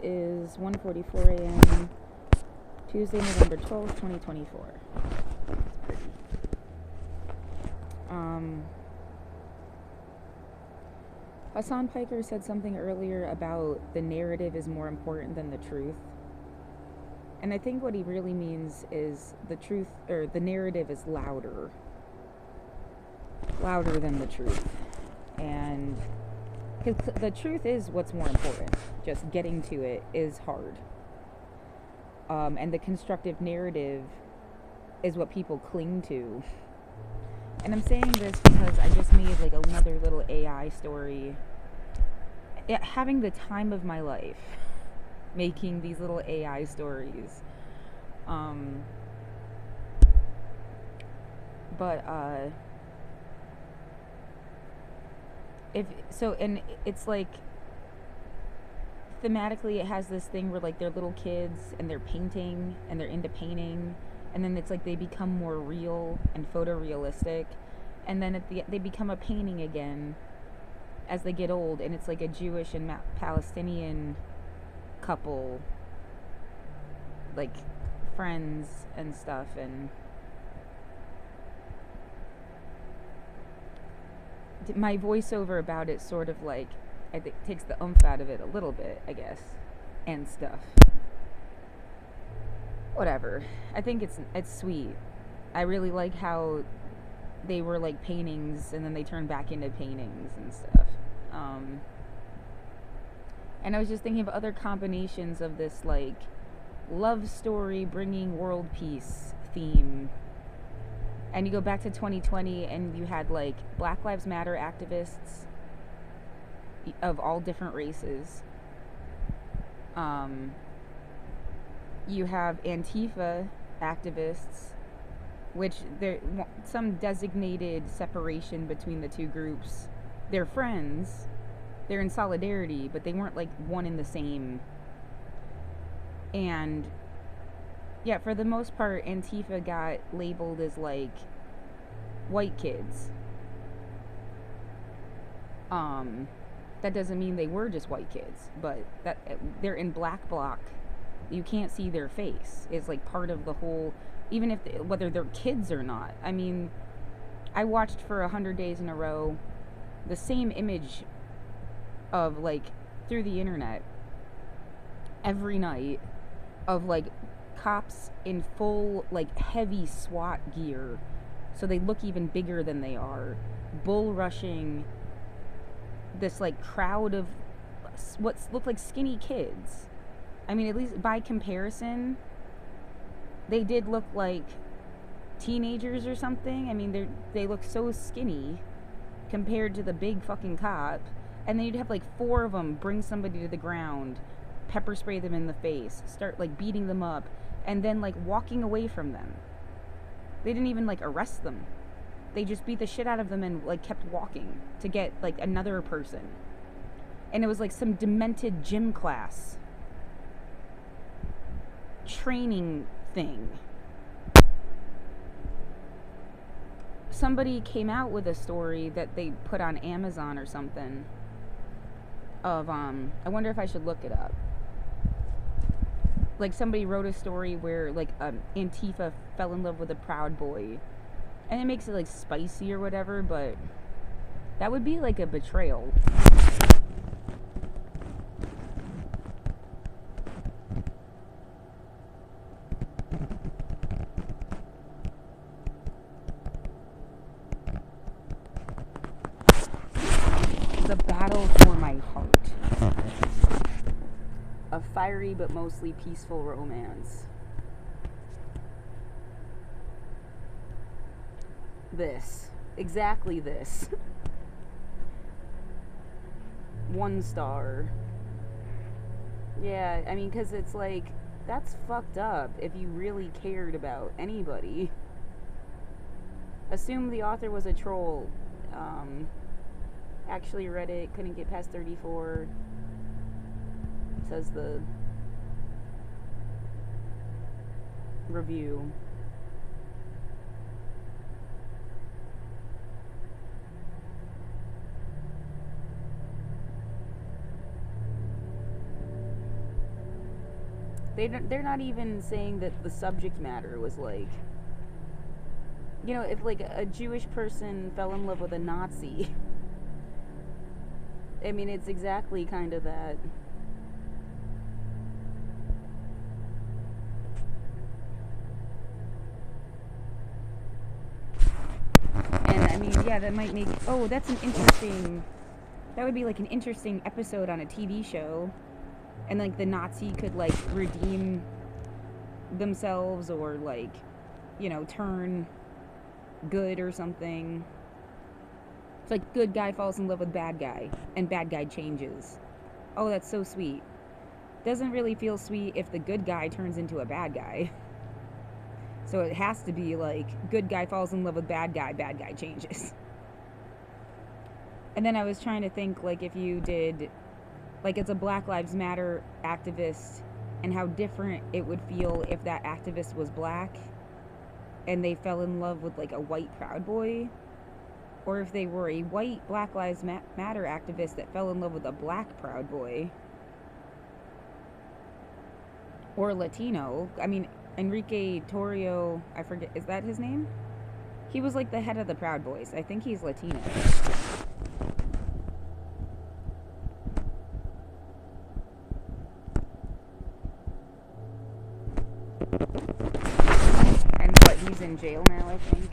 is 1:44 a.m. Tuesday, November 12th, 2024. That's pretty. Hassan Piker said something earlier about the narrative is more important than the truth. And I think what he really means is the truth, or the narrative is louder than the truth. And the truth is what's more important. Just getting to it is hard. And the constructive narrative is what people cling to. And I'm saying this because I just made like another little AI story. Having the time of my life making these little AI stories. And it's like thematically it has this thing where like they're little kids and they're painting and they're into painting, and then it's like they become more real and photorealistic, and then they become a painting again as they get old, and it's like a Jewish and Palestinian couple, like friends and stuff. And my voiceover about it sort of like, I think, takes the oomph out of it a little bit, I guess, and stuff. Whatever. I think it's sweet. I really like how they were like paintings and then they turned back into paintings and stuff. And I was just thinking of other combinations of this like love story bringing world peace theme. And you go back to 2020 and you had like Black Lives Matter activists of all different races. You have Antifa activists, which there's some designated separation between the two groups. They're friends, they're in solidarity, but they weren't like one and the same. And yeah, for the most part, Antifa got labeled as like white kids. That doesn't mean they were just white kids, but that they're in black bloc. You can't see their face. It's like part of the whole, even if whether they're kids or not. I mean, I watched for 100 days in a row the same image of like through the internet every night of like cops in full like heavy SWAT gear, so they look even bigger than they are, bull rushing this like crowd of what look like skinny kids. I mean, at least by comparison, they did look like teenagers or something. I mean, they look so skinny compared to the big fucking cop. And then you'd have like 4 of them bring somebody to the ground, pepper spray them in the face, start like beating them up, and then like walking away from them. They didn't even like arrest them. They just beat the shit out of them and like kept walking to get like another person. And it was like some demented gym class training thing. Somebody came out with a story that they put on Amazon or something of I wonder if I should look it up. Like somebody wrote a story where like Antifa fell in love with a Proud Boy, and it makes it like spicy or whatever, but that would be like a betrayal. The battle for my heart. A fiery but mostly peaceful romance. Exactly this. 1 star. Yeah, I mean, because it's like, that's fucked up if you really cared about anybody. Assume the author was a troll. Actually read it, couldn't get past 34. Says the review. They're not even saying that the subject matter was like, you know, if like a Jewish person fell in love with a Nazi. I mean, it's exactly kind of that. And I mean, yeah, that might make. Oh, that's an interesting. That would be like an interesting episode on a TV show. And like the Nazi could like redeem themselves or like, you know, turn good or something. It's like good guy falls in love with bad guy and bad guy changes. Oh, that's so sweet. Doesn't really feel sweet if the good guy turns into a bad guy. So it has to be like good guy falls in love with bad guy changes. And then I was trying to think like if you did like it's a Black Lives Matter activist and how different it would feel if that activist was black and they fell in love with like a white Proud Boy, or if they were a white Black Lives Matter activist that fell in love with a black Proud Boy, or Latino. I mean, Enrique Torrio, I forget, is that his name? He was like the head of the Proud Boys. I think he's Latino. And what, he's in jail now, I think.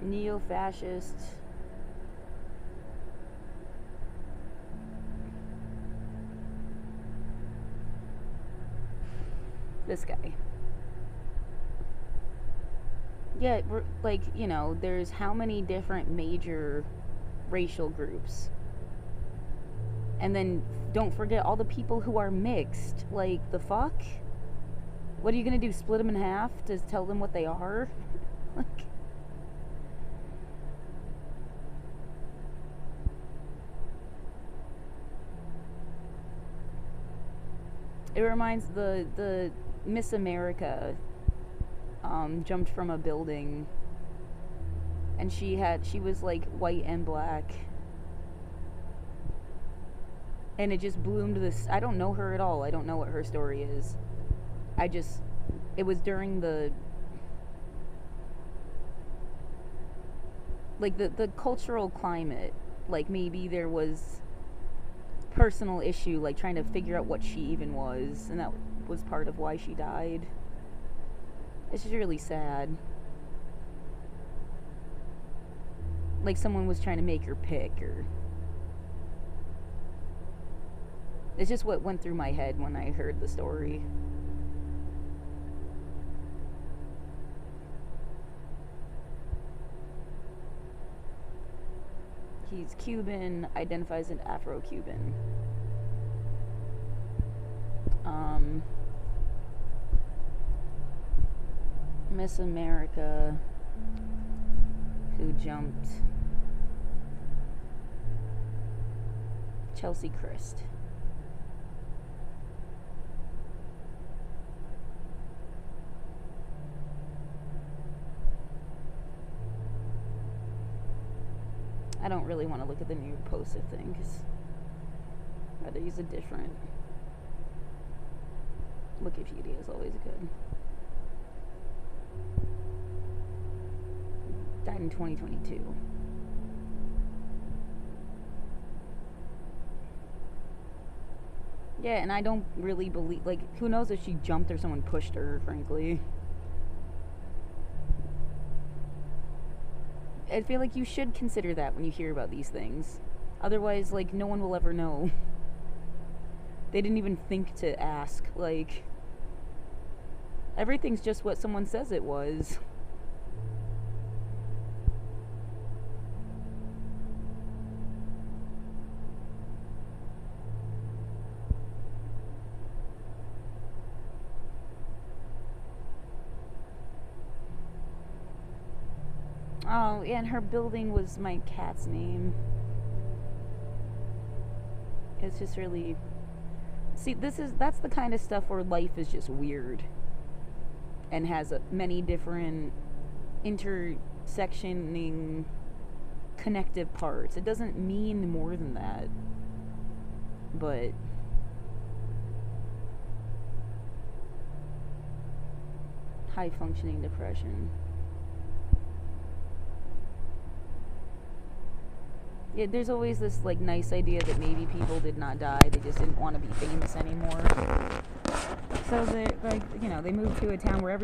Neo-fascist. This guy. Yeah, like, you know, there's how many different major racial groups. And then don't forget all the people who are mixed. Like, the fuck? What are you gonna do? Split them in half to tell them what they are? Like, it reminds the Miss America jumped from a building, and she was like white and black, and it just bloomed this. I don't know her at all. I don't know what her story is. It was during the like the cultural climate. Like maybe there was personal issue, like trying to figure out what she even was, and that was part of why she died. It's just really sad. Like someone was trying to make her pick, or it's just what went through my head when I heard the story. He's Cuban, identifies as Afro-Cuban. Miss America, who jumped, Chelsea Christ. I don't really want to look at the new posted thing because I'd rather use a different. Wikipedia is always good. Died in 2022. Yeah, and I don't really believe, like, who knows if she jumped or someone pushed her, frankly. I feel like you should consider that when you hear about these things. Otherwise, like, no one will ever know. They didn't even think to ask. Like, everything's just what someone says it was. Oh, yeah, and her building was my cat's name. It's just really... See, that's the kind of stuff where life is just weird. And has many different intersectioning connective parts. It doesn't mean more than that. But high functioning depression. Yeah, there's always this like nice idea that maybe people did not die, they just didn't want to be famous anymore. So they like, you know, they moved to a town where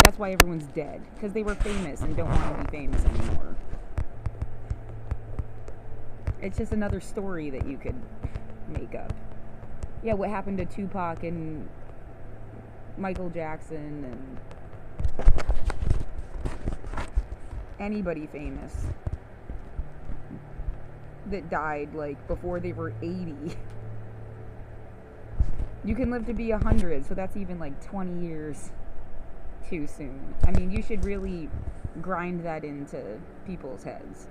that's why everyone's dead, because they were famous and don't want to be famous anymore. It's just another story that you could make up. Yeah, what happened to Tupac and Michael Jackson and anybody famous that died like before they were 80. You can live to be 100, so that's even like 20 years too soon. I mean, you should really grind that into people's heads.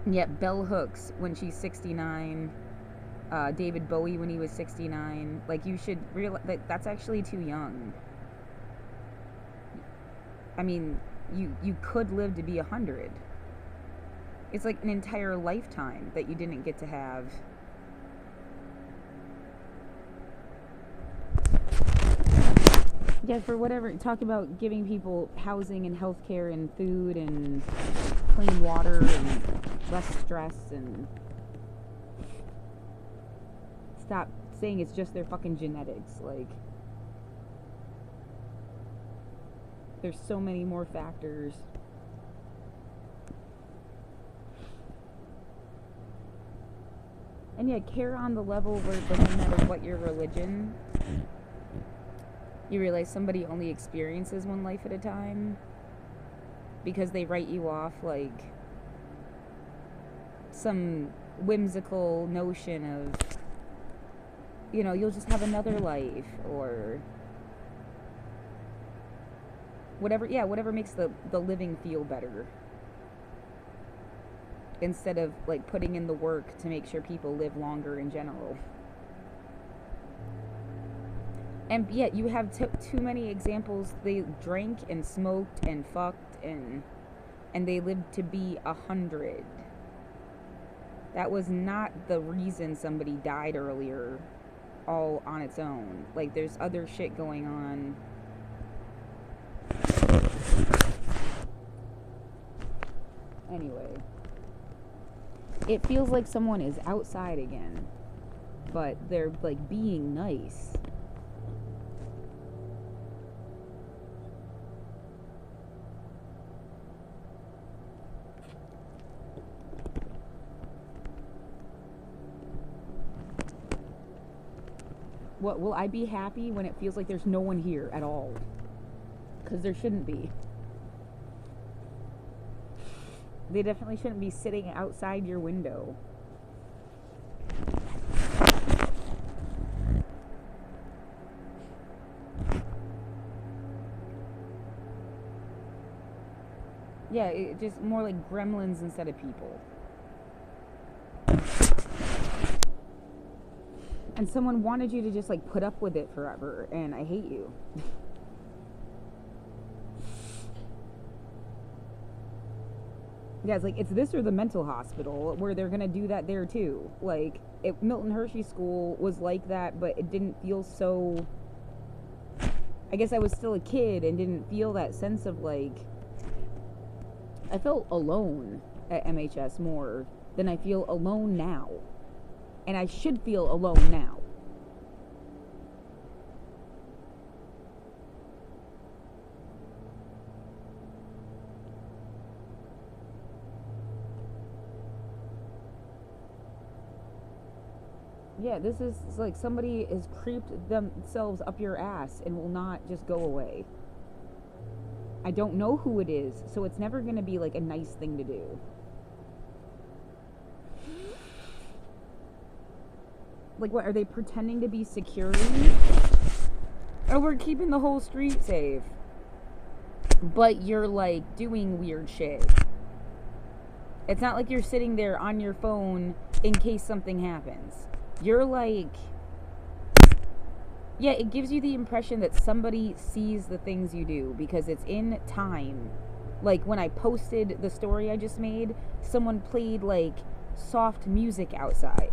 Yet Bell Hooks when she's 69, David Bowie when he was 69, like you should realize that that's actually too young. I mean, you could live to be 100. It's like an entire lifetime that you didn't get to have. Yeah, for whatever, talk about giving people housing and healthcare and food and clean water and less stress, and stop saying it's just their fucking genetics. Like, there's so many more factors. And yeah, care on the level where it doesn't matter what your religion, you realize somebody only experiences one life at a time, because they write you off like some whimsical notion of, you know, you'll just have another life, or whatever makes the living feel better, instead of like putting in the work to make sure people live longer in general. And yet you have too many examples. They drank and smoked and fucked and they lived to be 100. That was not the reason somebody died earlier, all on its own. Like, there's other shit going on. Anyway, it feels like someone is outside again, but they're like being nice. What, will I be happy when it feels like there's no one here at all? Because there shouldn't be. They definitely shouldn't be sitting outside your window. Yeah, it just more like gremlins instead of people. And someone wanted you to just like put up with it forever, and I hate you. Yeah, it's like, it's this or the mental hospital, where they're gonna do that there too. Like, Milton Hershey School was like that, but it didn't feel so... I guess I was still a kid and didn't feel that sense of like... I felt alone at MHS more than I feel alone now. And I should feel alone now. Yeah, this is like somebody has creeped themselves up your ass and will not just go away. I don't know who it is, so it's never going to be like a nice thing to do. Like, what, are they pretending to be security? Oh, we're keeping the whole street safe. But you're, like, doing weird shit. It's not like you're sitting there on your phone in case something happens. You're, like... Yeah, it gives you the impression that somebody sees the things you do because it's in time. Like when I posted the story I just made, someone played like soft music outside.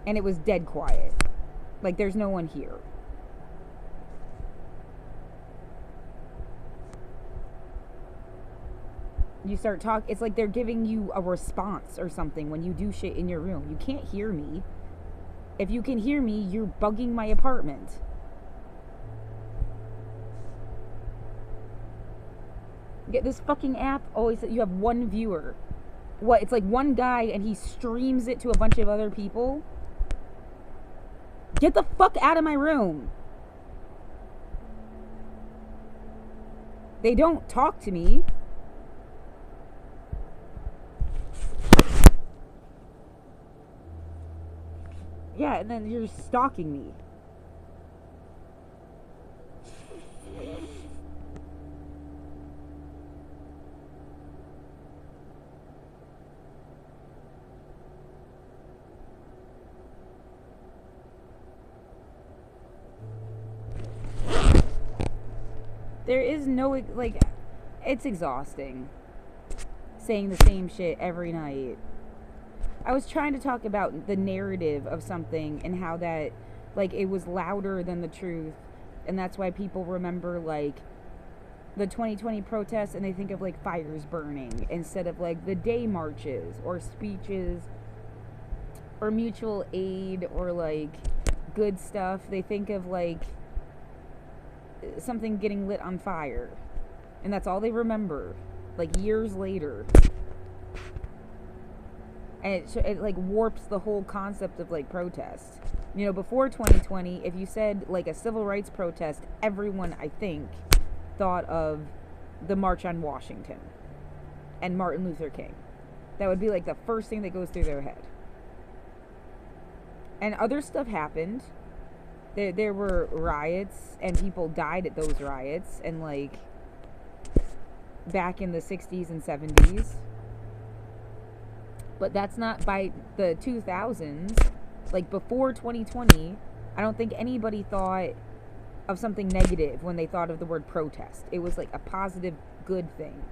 And it was dead quiet. Like there's no one here. You start talking, it's like they're giving you a response or something when you do shit in your room. You can't hear me. If you can hear me, you're bugging my apartment. Get this fucking app always, you have one viewer. What, it's like one guy and he streams it to a bunch of other people? Get the fuck out of my room. They don't talk to me. Yeah, and then you're stalking me. There is no, like, it's exhausting saying the same shit every night. I was trying to talk about the narrative of something and how that, like, it was louder than the truth. And that's why people remember, like, the 2020 protests and they think of, like, fires burning instead of, like, the day marches or speeches or mutual aid or, like, good stuff. They think of, like, something getting lit on fire. And that's all they remember, like, years later. And it like warps the whole concept of like protest. You know, before 2020, if you said like a civil rights protest, everyone, I think, thought of the March on Washington and Martin Luther King. That would be like the first thing that goes through their head. And other stuff happened. There were riots and people died at those riots, and like back in the 60s and 70s. But that's not by the 2000s. Like before 2020, I don't think anybody thought of something negative when they thought of the word protest. It was like a positive, good thing.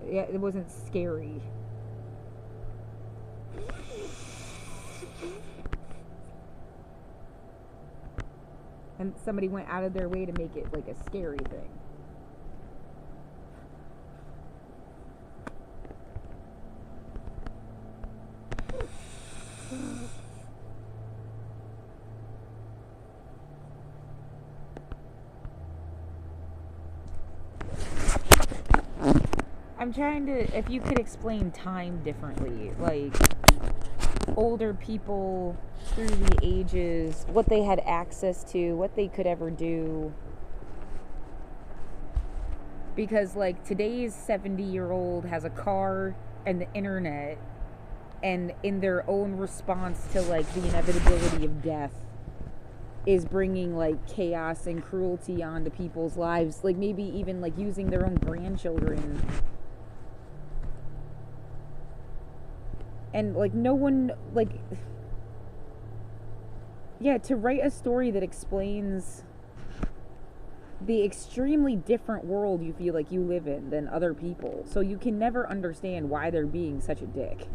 Yeah, it wasn't scary. And somebody went out of their way to make it like a scary thing. I'm trying to, if you could explain time differently, like older people through the ages, what they had access to, what they could ever do. Because like today's 70-year-old has a car and the internet, and in their own response to like the inevitability of death is bringing like chaos and cruelty onto people's lives, like maybe even like using their own grandchildren. And like no one, like, yeah, to write a story that explains the extremely different world you feel like you live in than other people, so you can never understand why they're being such a dick.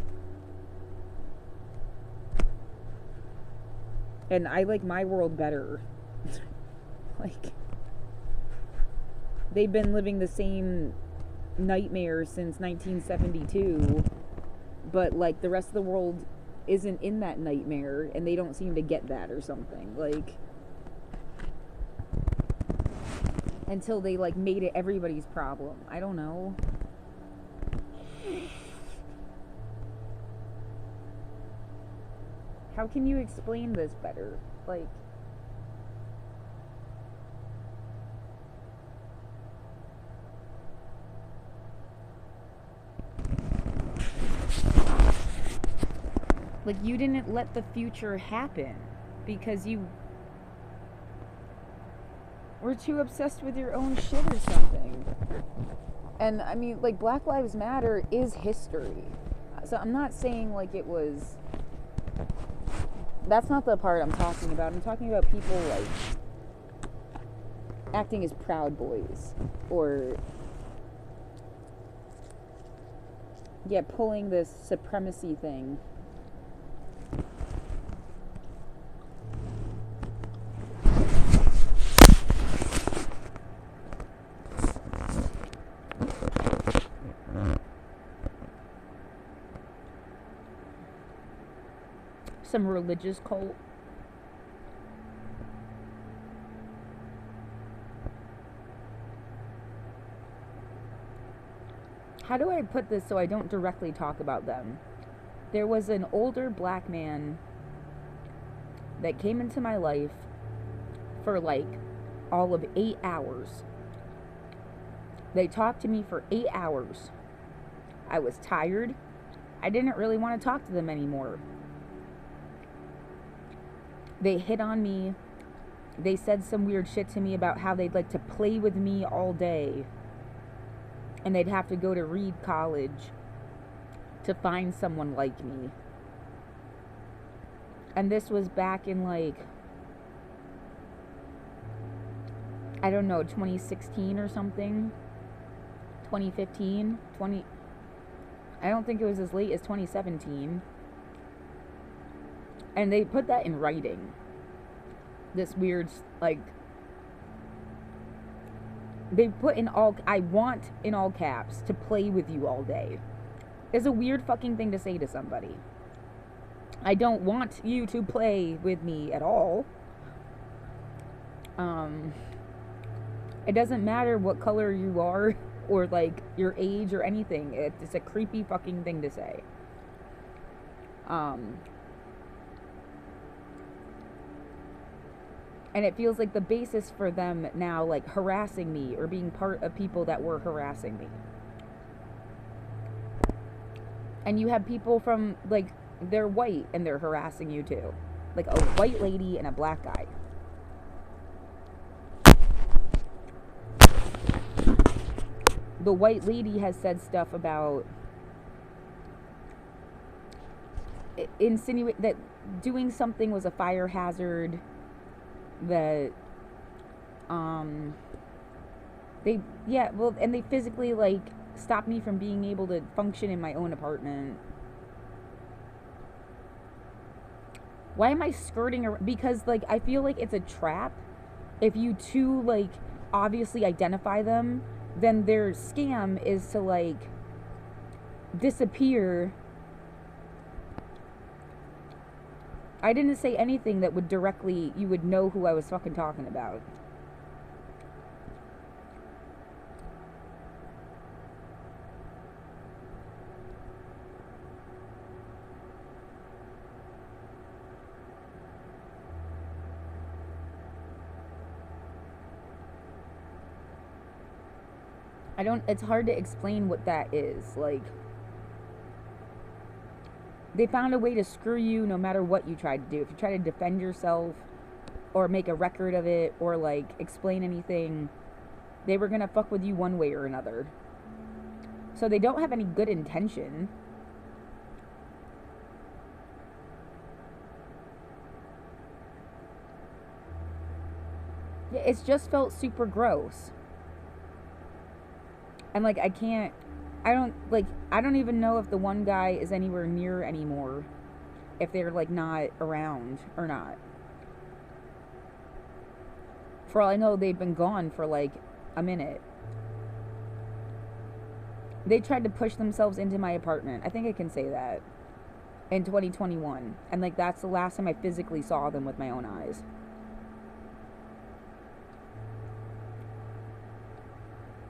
And I like my world better. Like, they've been living the same nightmare since 1972, but like the rest of the world isn't in that nightmare, and they don't seem to get that or something. Like, until they like made it everybody's problem. I don't know. How can you explain this better? Like, you didn't let the future happen because you were too obsessed with your own shit or something. And I mean, like, Black Lives Matter is history. So I'm not saying like it was that's not the part I'm talking about. I'm talking about people like acting as Proud Boys, or yeah, pulling this supremacy thing. Some religious cult. How do I put this so I don't directly talk about them? There was an older black man that came into my life for like all of 8 hours. They talked to me for 8 hours. I was tired. I didn't really want to talk to them anymore. They hit on me. They said some weird shit to me about how they'd like to play with me all day. And they'd have to go to Reed College to find someone like me. And this was back in like, I don't know, 2016 or something. 2015. I don't think it was as late as 2017. And they put that in writing. This weird, like, they put in all, I want in all caps to play with you all day. It's a weird fucking thing to say to somebody. I don't want you to play with me at all. It doesn't matter what color you are or like your age or anything. It's a creepy fucking thing to say. And it feels like the basis for them now, like, harassing me or being part of people that were harassing me. And you have people from, like, they're white and they're harassing you too. Like a white lady and a black guy. The white lady has said stuff about insinuate that doing something was a fire hazard. That they physically like stopped me from being able to function in my own apartment. Why am I skirting around? Because like I feel like it's a trap. If you two like obviously identify them, then their scam is to like disappear. I didn't say anything that would directly, you would know who I was fucking talking about. It's hard to explain what that is. Like, they found a way to screw you no matter what you tried to do. If you try to defend yourself or make a record of it or like explain anything, they were gonna fuck with you one way or another. So they don't have any good intention. Yeah, it's just felt super gross. And like I don't even know if the one guy is anywhere near anymore. If they're like not around or not. For all I know, they've been gone for like a minute. They tried to push themselves into my apartment. I think I can say that. In 2021. And like that's the last time I physically saw them with my own eyes.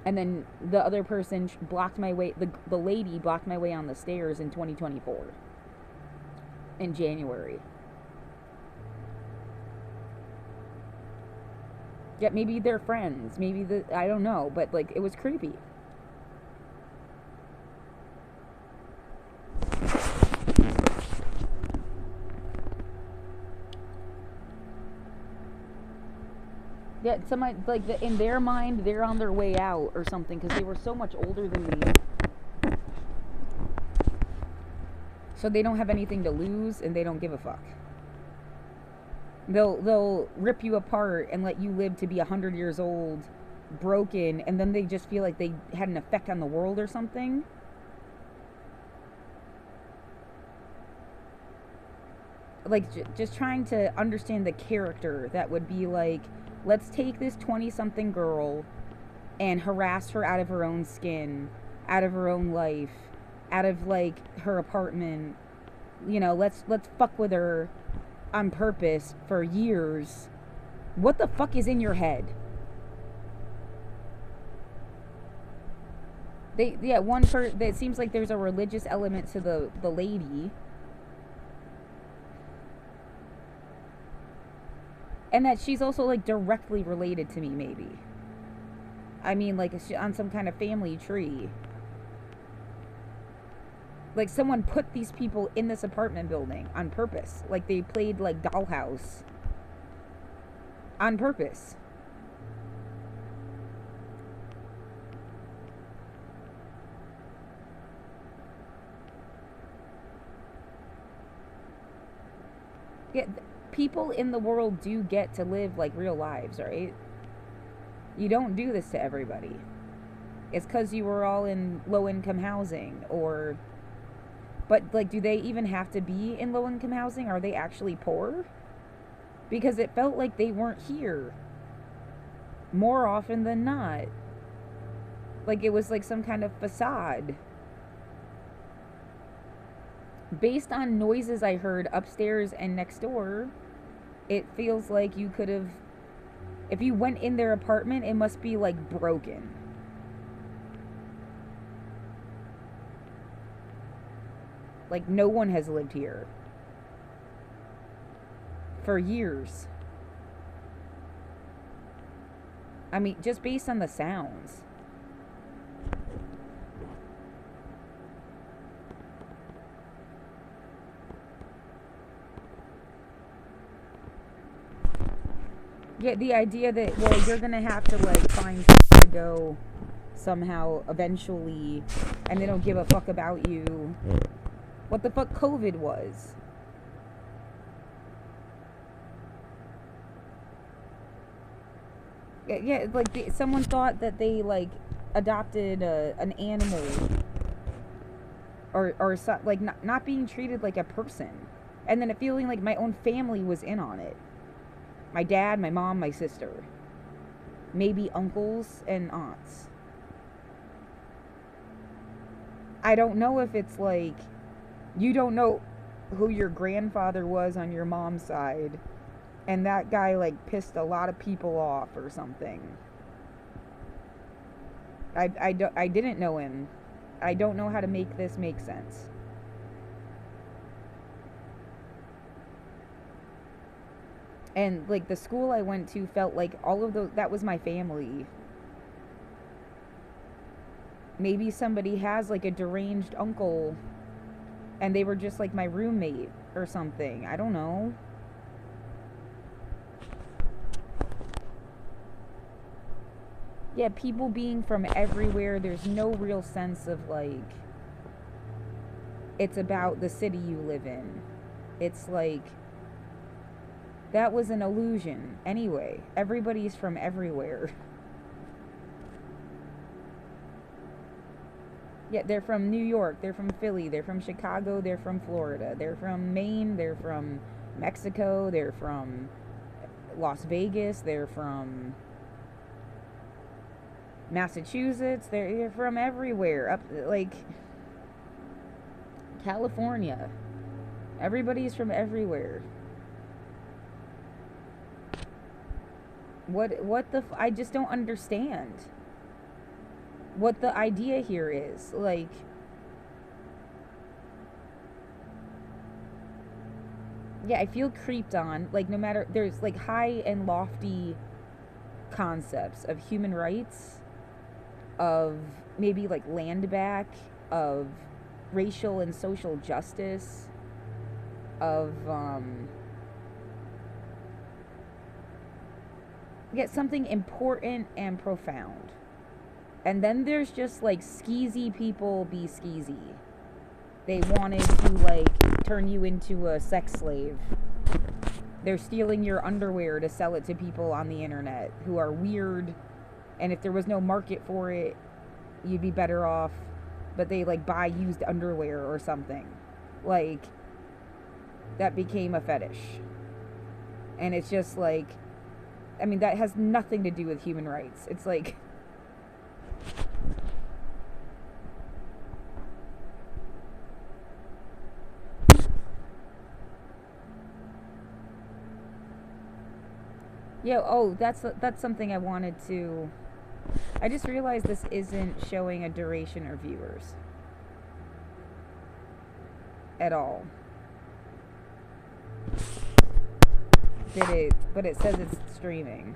And then the other person blocked my way, the lady blocked my way on the stairs in 2024. In January. Yeah, maybe they're friends. Maybe I don't know. But like, it was creepy. Yeah, somebody, like, in their mind, they're on their way out or something because they were so much older than me. So they don't have anything to lose and they don't give a fuck. They'll rip you apart and let you live to be 100 years old, broken, and then they just feel like they had an effect on the world or something. Like, just trying to understand the character that would be like, let's take this 20 something girl and harass her out of her own skin, out of her own life, out of like her apartment. You know, let's fuck with her on purpose for years. What the fuck is in your head? It seems like there's a religious element to the lady. And that she's also like directly related to me, maybe. I mean, like on some kind of family tree. Like someone put these people in this apartment building on purpose. Like they played like Dollhouse on purpose. Yeah, people in the world do get to live like real lives, right? You don't do this to everybody. It's because you were all in low income housing or. But, like, do they even have to be in low income housing? Are they actually poor? Because it felt like they weren't here more often than not. Like, it was like some kind of facade. Based on noises I heard upstairs and next door, it feels like you could have. If you went in their apartment, it must be, like, broken. Like, no one has lived here for years. I mean, just based on the sounds. Yeah, the idea that, well, you're gonna have to, like, find to go somehow eventually, and they don't give a fuck about you. What the fuck COVID was. Yeah, like someone thought that they like adopted an animal, or so, like not being treated like a person, and then it feeling like my own family was in on it. My dad, my mom, my sister, maybe uncles and aunts. I don't know if it's like. You don't know who your grandfather was on your mom's side, and that guy like pissed a lot of people off or something. I didn't know him. I don't know how to make this make sense. And like the school I went to felt like all of those, that was my family. Maybe somebody has like a deranged uncle and they were just like my roommate or something. I don't know. Yeah, people being from everywhere, there's no real sense of like, it's about the city you live in. It's like, that was an illusion. Anyway, everybody's from everywhere. Yeah, they're from New York, they're from Philly, they're from Chicago, they're from Florida, they're from Maine, they're from Mexico, they're from Las Vegas, they're from Massachusetts, they're from everywhere. Up like California. Everybody's from everywhere. What the I just don't understand what the idea here is. Like, yeah, I feel creeped on. Like, no matter, there's like high and lofty concepts of human rights, of maybe like land back, of racial and social justice, of yeah, something important and profound. And then there's just like skeezy people be skeezy. They wanted to like turn you into a sex slave. They're stealing your underwear to sell it to people on the internet who are weird, and if there was no market for it, you'd be better off. But they like buy used underwear or something. Like, that became a fetish. And it's just like, I mean, that has nothing to do with human rights. It's like, yeah, oh, that's something I wanted to. I just realized this isn't showing a duration or viewers at all. Did it? But it says it's streaming.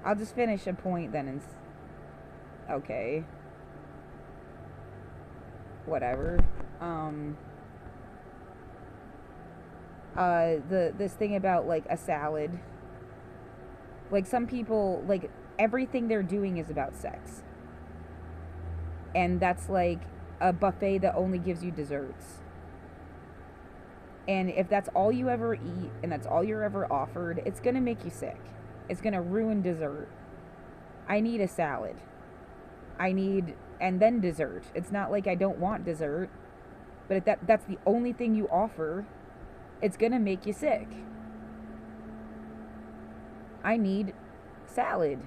I'll just finish a point then and. Okay. Whatever. This thing about like a salad. Like, some people, like, everything they're doing is about sex. And that's like a buffet that only gives you desserts. And if that's all you ever eat and that's all you're ever offered, it's going to make you sick. It's going to ruin dessert. I need a salad. And then dessert. It's not like I don't want dessert. But if that's the only thing you offer, it's going to make you sick. I need salad.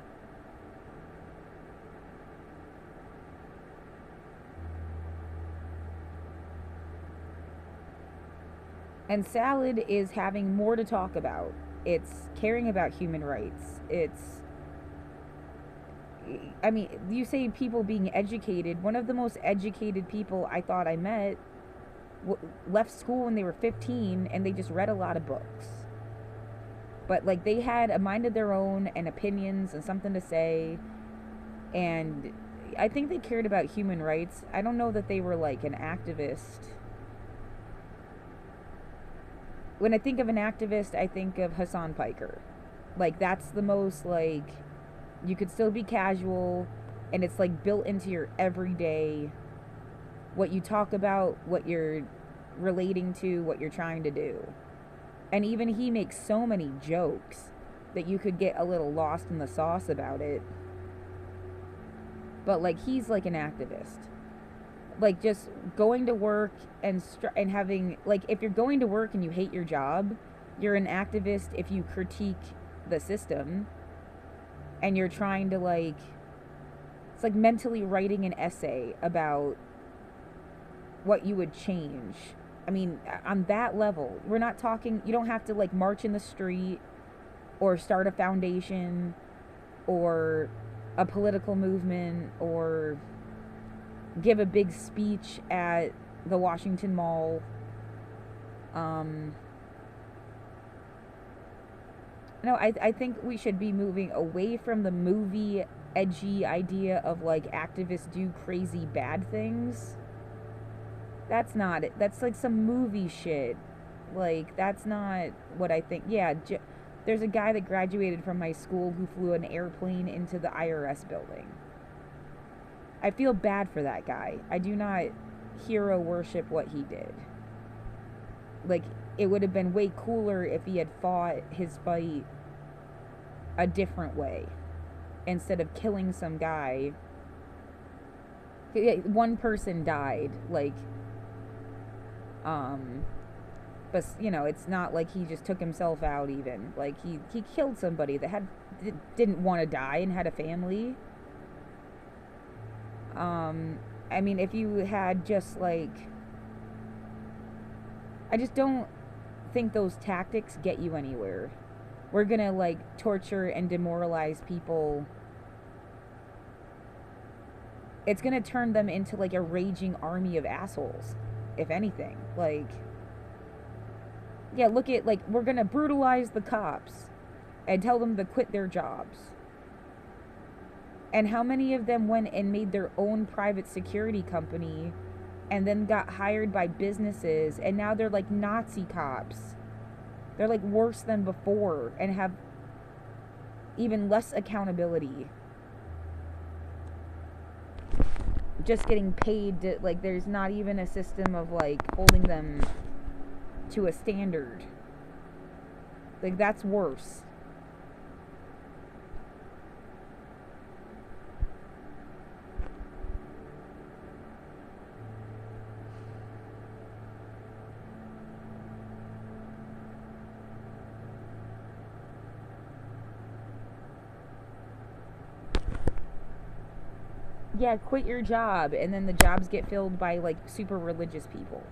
And salad is having more to talk about. It's caring about human rights. I mean, you say people being educated. One of the most educated people I thought I met left school when they were 15 and they just read a lot of books. But like, they had a mind of their own and opinions and something to say, and I think they cared about human rights. I don't know that they were like an activist. When I think of an activist, I think of Hassan Piker. Like, that's the most, like, you could still be casual, and it's like built into your everyday, what you talk about, what you're relating to, what you're trying to do. And even he makes so many jokes that you could get a little lost in the sauce about it. But like, he's like an activist. Like, just going to work and having, like, if you're going to work and you hate your job, you're an activist if you critique the system and you're trying to, like, it's like mentally writing an essay about what you would change. I mean, on that level, we're not talking, you don't have to like march in the street or start a foundation or a political movement or give a big speech at the Washington Mall. No, I think we should be moving away from the movie edgy idea of like activists do crazy bad things. That's not it. That's like some movie shit. Like, that's not what I think. Yeah, there's a guy that graduated from my school who flew an airplane into the IRS building. I feel bad for that guy. I do not hero worship what he did. Like, it would have been way cooler if he had fought his fight a different way instead of killing some guy. One person died, like, but you know, it's not like he just took himself out. Even like, he killed somebody that didn't want to die and had a family. I mean, if you had just like, I just don't think those tactics get you anywhere. We're gonna like torture and demoralize people. It's gonna turn them into like a raging army of assholes, if anything. Like, yeah, look at, like, we're gonna brutalize the cops and tell them to quit their jobs. And how many of them went and made their own private security company and then got hired by businesses, and now they're like Nazi cops. They're like worse than before and have even less accountability. Just getting paid to, like, there's not even a system of like holding them to a standard. Like, that's worse. Yeah, quit your job, and then the jobs get filled by, like, super religious people.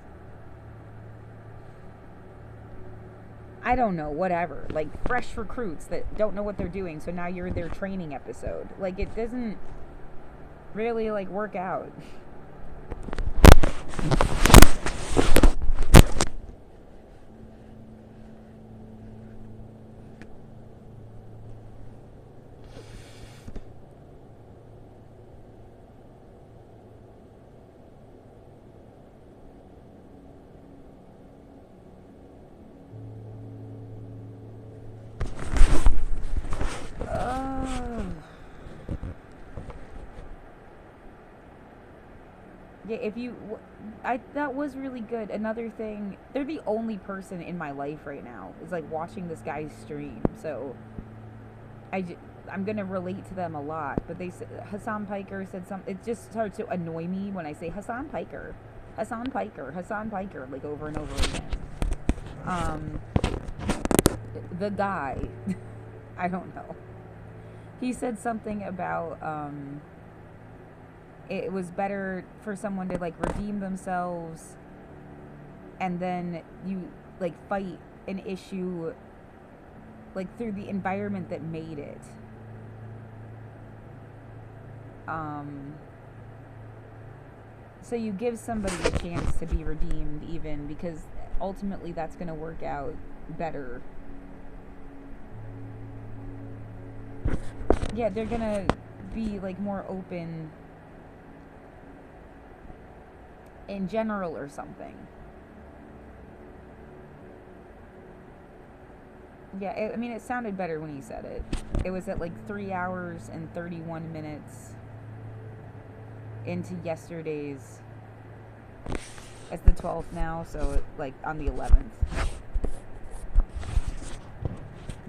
I don't know, whatever. Like, fresh recruits that don't know what they're doing, so now you're their training episode. Like, it doesn't really, like, work out. Yeah, if you, that was really good. Another thing, they're the only person in my life right now is like watching this guy's stream. So I'm gonna relate to them a lot. But they said Hassan Piker said something. It just starts to annoy me when I say Hassan Piker, Hassan Piker, Hassan Piker, like over and over again. The guy, I don't know. He said something about it was better for someone to like redeem themselves and then you like fight an issue like through the environment that made it. So you give somebody a chance to be redeemed, even, because ultimately that's going to work out better. Yeah, they're going to be like more open in general or something. Yeah, I mean, it sounded better when he said it. It was at like 3 hours and 31 minutes into yesterday's. It's the 12th now, so it, like on the 11th.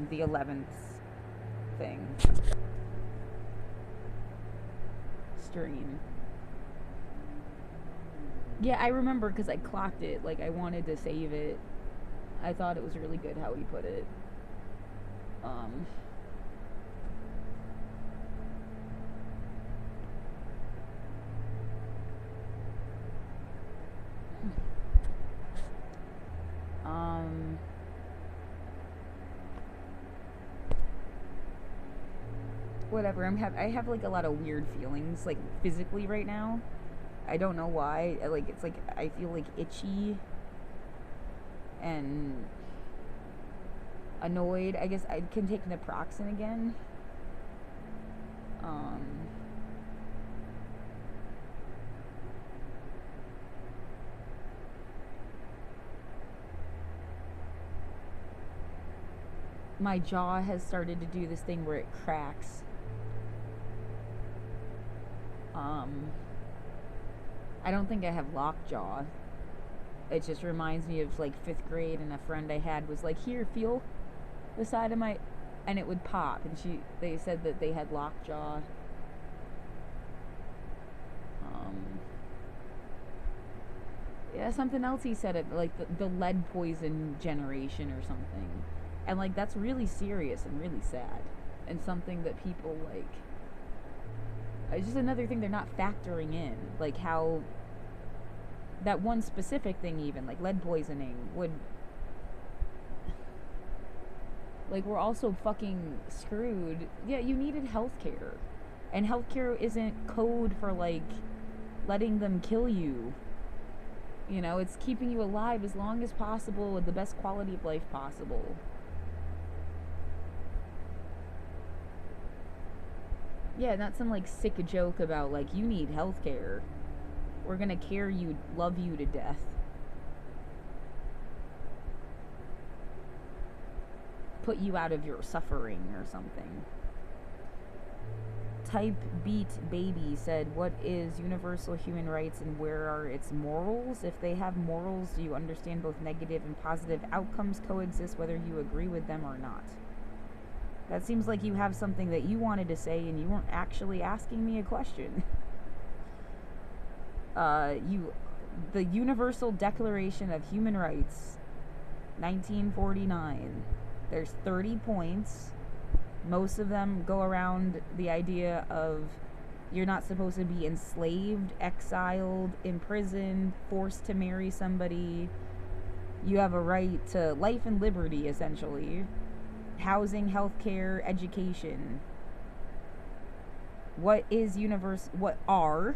The 11th thing. Stream. Yeah, I remember because I clocked it. Like, I wanted to save it. I thought it was really good how he put it. Whatever. I have like a lot of weird feelings, like physically right now. I don't know why. Like, it's like I feel like itchy and annoyed. I guess I can take naproxen again. My jaw has started to do this thing where it cracks. I don't think I have lockjaw. It just reminds me of like 5th grade, and a friend I had was like, "Here, feel the side of my," and it would pop. And they said that they had lockjaw. Yeah, something else he said, it like the lead poison generation or something, and like that's really serious and really sad, and something that people like. It's just another thing they're not factoring in, like how that one specific thing, even like lead poisoning, would, like, we're also fucking screwed. Yeah, you needed healthcare, and healthcare isn't code for like letting them kill you. You know, it's keeping you alive as long as possible with the best quality of life possible. Yeah, not some like sick joke about like you need healthcare. We're gonna care you, love you to death. Put you out of your suffering or something. Type Beat Baby said, what is universal human rights and where are its morals? If they have morals, do you understand both negative and positive outcomes coexist whether you agree with them or not? That seems like you have something that you wanted to say and you weren't actually asking me a question. The Universal Declaration of Human Rights, 1949. There's 30 points. Most of them go around the idea of you're not supposed to be enslaved, exiled, imprisoned, forced to marry somebody. You have a right to life and liberty, essentially. Housing, healthcare, education. What are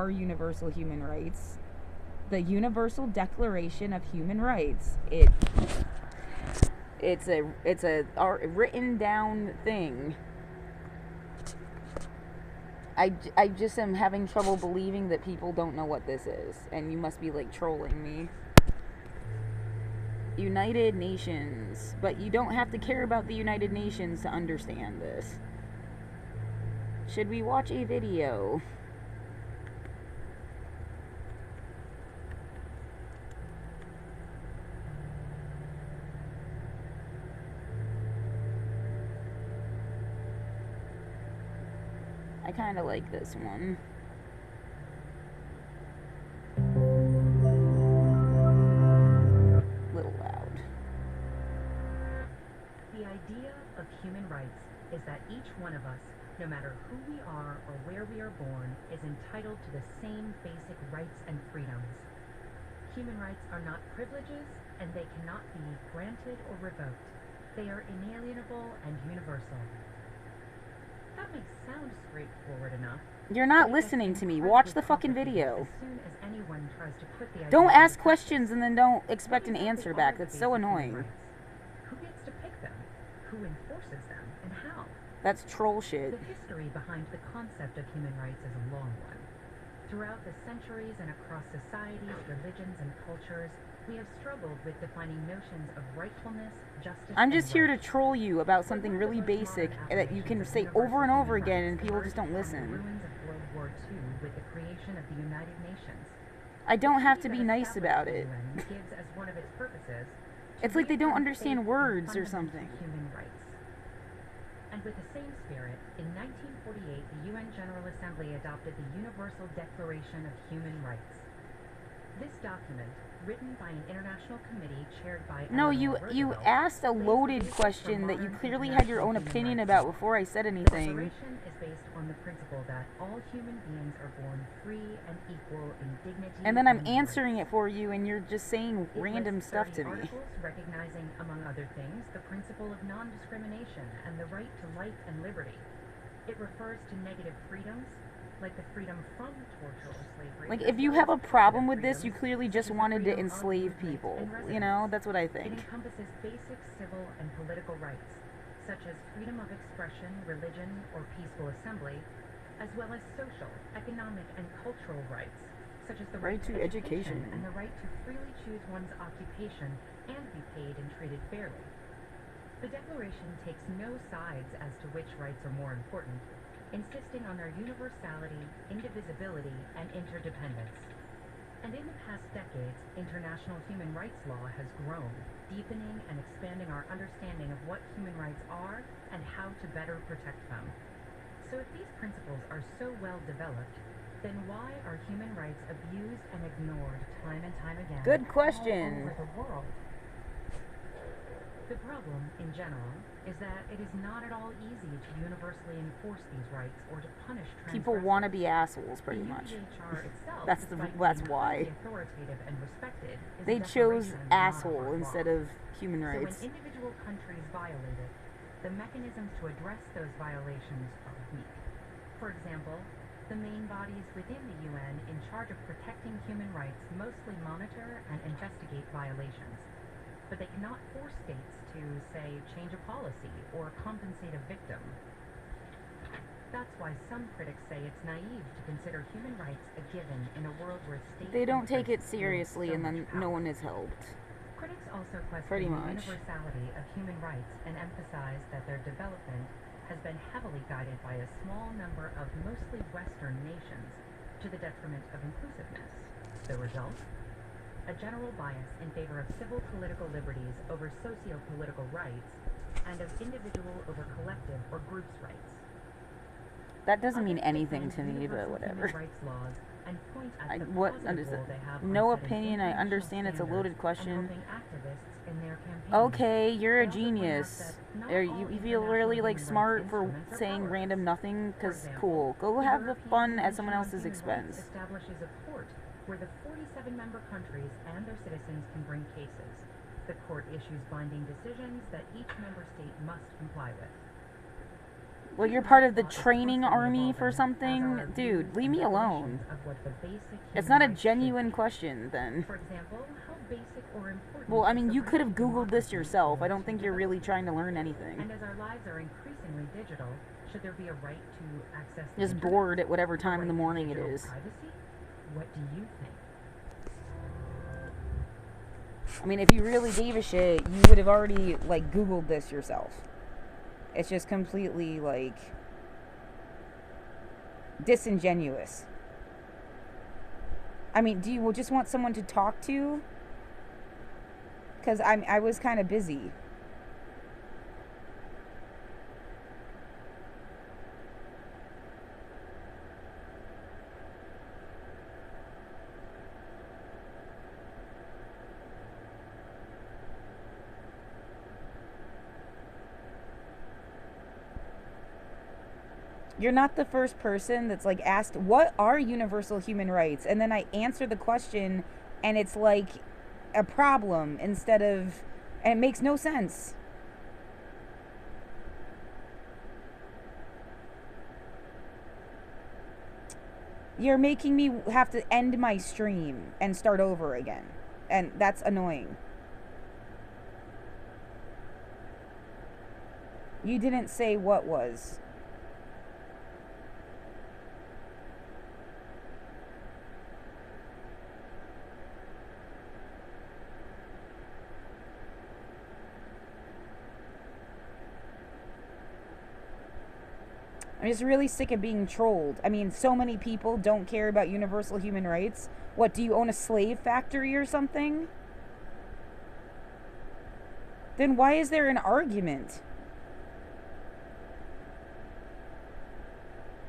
universal human rights? The Universal Declaration of Human Rights. It's a written down thing. I just am having trouble believing that people don't know what this is, and you must be like trolling me. United Nations, but you don't have to care about the United Nations to understand this. Should we watch a video? I kind of like this one. Little loud. The idea of human rights is that each one of us, no matter who we are or where we are born, is entitled to the same basic rights and freedoms. Human rights are not privileges, and they cannot be granted or revoked. They are inalienable and universal. That may sound straightforward enough. You're not listening to me. Watch the fucking video. As soon as anyone tries to put the Don't idea ask into questions and then don't expect an What exactly answer are back. the That's so basic human annoying. rights? Who gets to pick them? Who enforces them? And how? That's troll shit. The history behind the concept of human rights is a long one. Throughout the centuries and across societies, religions, and cultures, we have struggled with defining notions of rightfulness, justice, I'm and just here to right. troll you about something really basic that you can say over and over again and people just don't The listen. ruins of World War II with the creation of the United Nations. I don't have to The be nice established about it. UN gives as one of its purposes to It's like they don't reaffirm understand faith in words or fundamental something. Human rights. And with the same spirit, in 1948, the UN General Assembly adopted the Universal Declaration of Human Rights. This document, written by an international committee chaired by No, Eleanor you Roosevelt, asked a lays the loaded basis question for that you modern clearly had your own international opinion human about rights. before I said The anything. declaration is based on the principle that all human beings are born free and equal in dignity. And then I'm and answering rights. it for you and you're just saying It random lists stuff 30 to me. articles recognizing, among other things, the principle of non-discrimination and the right to life and liberty. It refers to negative freedoms, like the freedom from torture or slavery. Like, as if you well have a as problem positive with this, you freedoms, clearly such just as the wanted to freedom of enslave movement people. and You know, residence. that's what I It think. encompasses basic civil and political rights, such as freedom of expression, religion, or peaceful assembly, as well as social, economic, and cultural rights, such as the Right to education. and the right to freely choose one's occupation and be paid and treated fairly. The Declaration takes no sides as to which rights are more important, insisting on their universality, indivisibility, and interdependence. And in the past decades, international human rights law has grown, deepening and expanding our understanding of what human rights are and how to better protect them. So if these principles are so well developed, then why are human rights abused and ignored time and time again Good all question. over the world? The problem, in general, is that it is not at all easy to universally enforce these rights or to punish transgressors. People want to be assholes, pretty The much. UNHCR itself, That's despite that's being why. highly authoritative and respected, is a They chose declaration, not a asshole hard law. instead of human So rights. when individual countries violate it, the mechanisms to address those violations are weak. For example, the main bodies within the UN in charge of protecting human rights mostly monitor and investigate violations. But they cannot force states to, say, change a policy or compensate a victim. That's why some critics say it's naive to consider human rights a given in a world where states They don't take it wield seriously so and then much no power. one is helped. Critics also question Pretty the much. universality of human rights and emphasize that their development has been heavily guided by a small number of mostly Western nations to the detriment of inclusiveness. The result? A general bias in favor of civil political liberties over socio-political rights and of individual over collective or groups' rights. That doesn't mean anything to me, but whatever. No opinion. I understand it's a loaded question. Okay, you're a genius. You feel really like smart for saying random nothing, because cool. Go have the fun at someone else's expense. Establishes a court where the 47 member countries and their citizens can bring cases. The court issues binding decisions that each member state must comply with. Well, you're part of the training army for something? Dude, leave me alone. It's not a genuine question, then. For example, how basic or important... Well, I mean, you could have Googled this yourself. I don't think you're really trying to learn anything. And as our lives are increasingly digital, should there be a right to access the Just bored at whatever time in the morning it is. Privacy? What do you think? I mean, if you really gave a shit, you would have already, like, Googled this yourself. It's just completely, like, disingenuous. I mean, do you just want someone to talk to? Because I was kind of busy. You're not the first person that's like asked, what are universal human rights? And then I answer the question and it's like a problem instead of, and it makes no sense. You're making me have to end my stream and start over again. And that's annoying. You didn't say what was. I'm just really sick of being trolled. I mean, so many people don't care about universal human rights. What, do you own a slave factory or something? Then why is there an argument?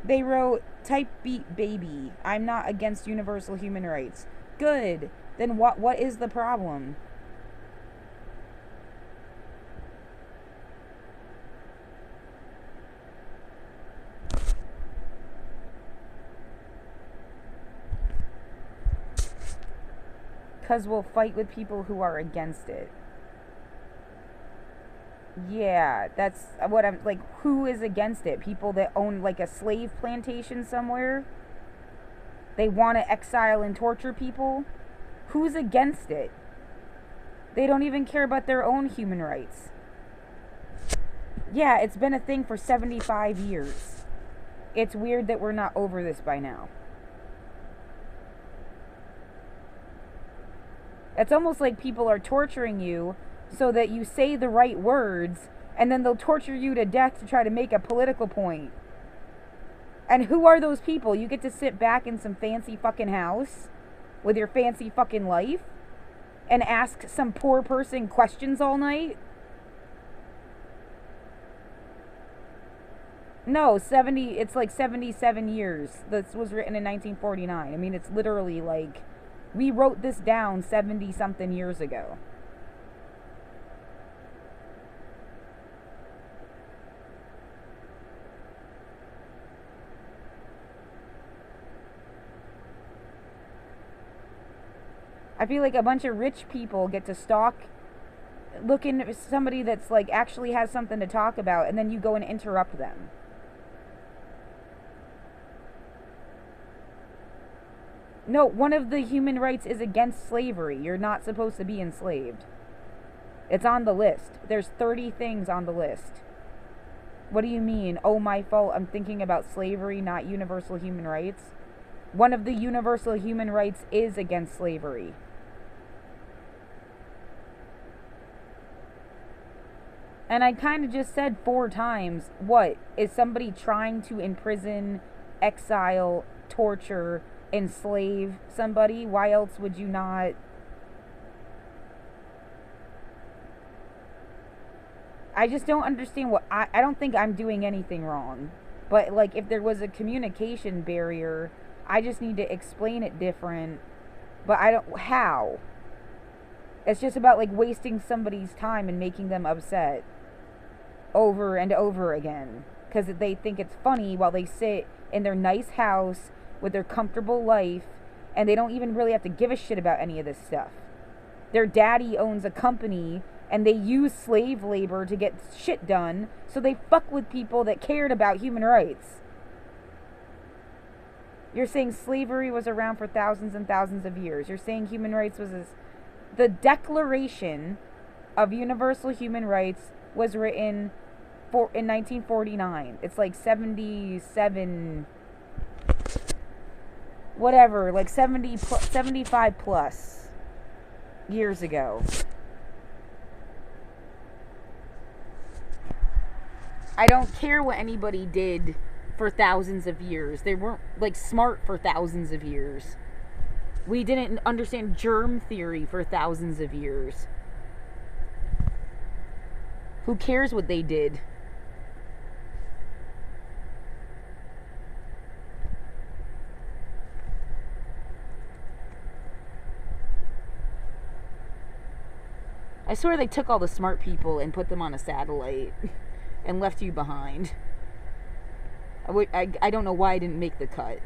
They wrote, type beat baby. I'm not against universal human rights. Good. Then what is the problem? Because we'll fight with people who are against it. Yeah, that's what I'm like. Who is against it? People that own like a slave plantation somewhere? They want to exile and torture people? Who's against it? They don't even care about their own human rights. Yeah, it's been a thing for 75 years. It's weird that we're not over this by now. It's almost like people are torturing you so that you say the right words, and then they'll torture you to death to try to make a political point. And who are those people? You get to sit back in some fancy fucking house with your fancy fucking life and ask some poor person questions all night? No, it's like 77 years. This was written in 1949. I mean, it's literally like, we wrote this down 70-something years ago. I feel like a bunch of rich people get to stalk, looking at somebody that's like actually has something to talk about, and then you go and interrupt them. No, one of the human rights is against slavery. You're not supposed to be enslaved. It's on the list. There's 30 things on the list. What do you mean? Oh, my fault. I'm thinking about slavery, not universal human rights. One of the universal human rights is against slavery. And I kind of just said 4 times, what? Is somebody trying to imprison, exile, torture, enslave somebody? Why else would you not? I just don't understand what. I don't think I'm doing anything wrong. But, like, if there was a communication barrier, I just need to explain it different. But I don't. How? It's just about, like, wasting somebody's time and making them upset over and over again because they think it's funny while they sit in their nice house with their comfortable life, and they don't even really have to give a shit about any of this stuff. Their daddy owns a company and they use slave labor to get shit done, so they fuck with people that cared about human rights. You're saying slavery was around for thousands and thousands of years. You're saying human rights was the Declaration of Universal Human Rights was written in 1949. It's like 77, whatever, like 75 plus years ago. I don't care what anybody did for thousands of years. They weren't, like, smart for thousands of years. We didn't understand germ theory for thousands of years. Who cares what they did? I swear they took all the smart people and put them on a satellite and left you behind. I don't know why I didn't make the cut.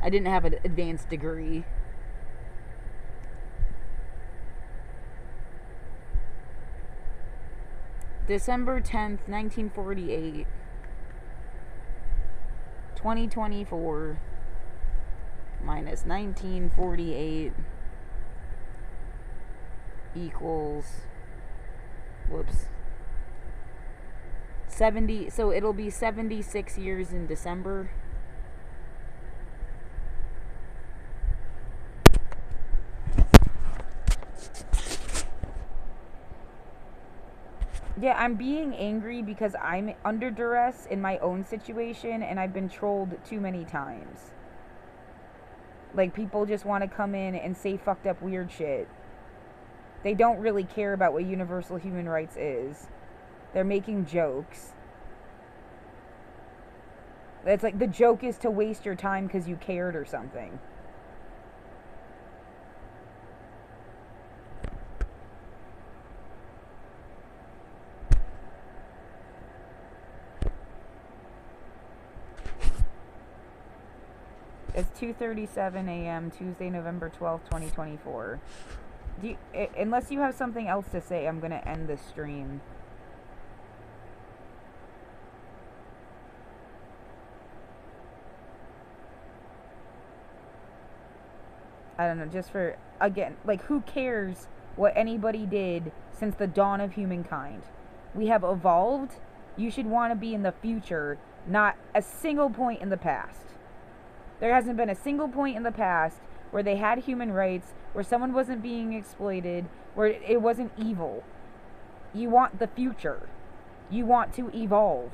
I didn't have an advanced degree. December 10th, 1948. 2024 minus 1948 equals, whoops, 70. So it'll be 76 years in December. Yeah, I'm being angry because I'm under duress in my own situation and I've been trolled too many times. Like, people just want to come in and say fucked up weird shit. They don't really care about what universal human rights is. They're making jokes. It's like the joke is to waste your time because you cared or something. It's 2:37 a.m. Tuesday, November 12th, 2024. Unless you have something else to say, I'm going to end this stream. I don't know, just for, again, like, who cares what anybody did since the dawn of humankind? We have evolved. You should want to be in the future, not a single point in the past. There hasn't been a single point in the past where they had human rights, where someone wasn't being exploited, where it wasn't evil. You want the future. You want to evolve.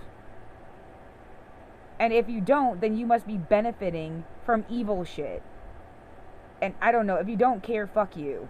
And if you don't, then you must be benefiting from evil shit. And I don't know, if you don't care, fuck you.